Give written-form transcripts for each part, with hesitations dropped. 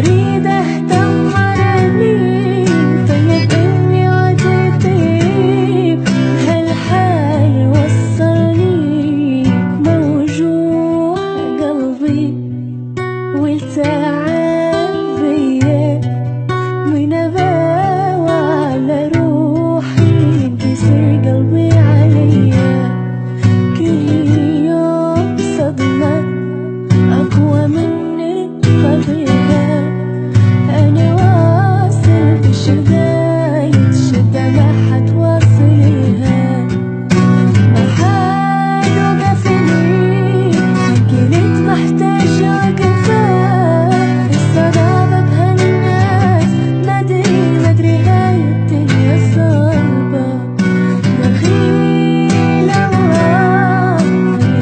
أريد أهتم عليك، طيب إني عديتك هالحال وصلني موجوع قلبي والتعب بيا من أباوع على روحي ينكسر قلبي عليا كل يوم صدمة أقوى من الطبيعة أنا واصل بشداية شدة ما حتواصلها ما حد وقفني كنت محتاجة كفاح الصداقة بهالناس مدري هاي الدنيا صعبة دخيل الله هاي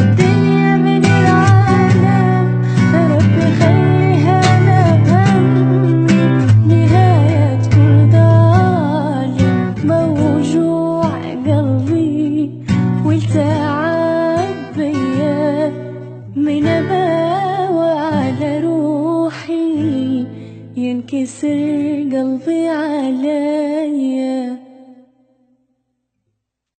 الدنيا من العالم ربي خليها لهمي نهاية كل ظالم موجوع قلبي والتعب بيا من أباوع على روحي ينكسر قلبي عليا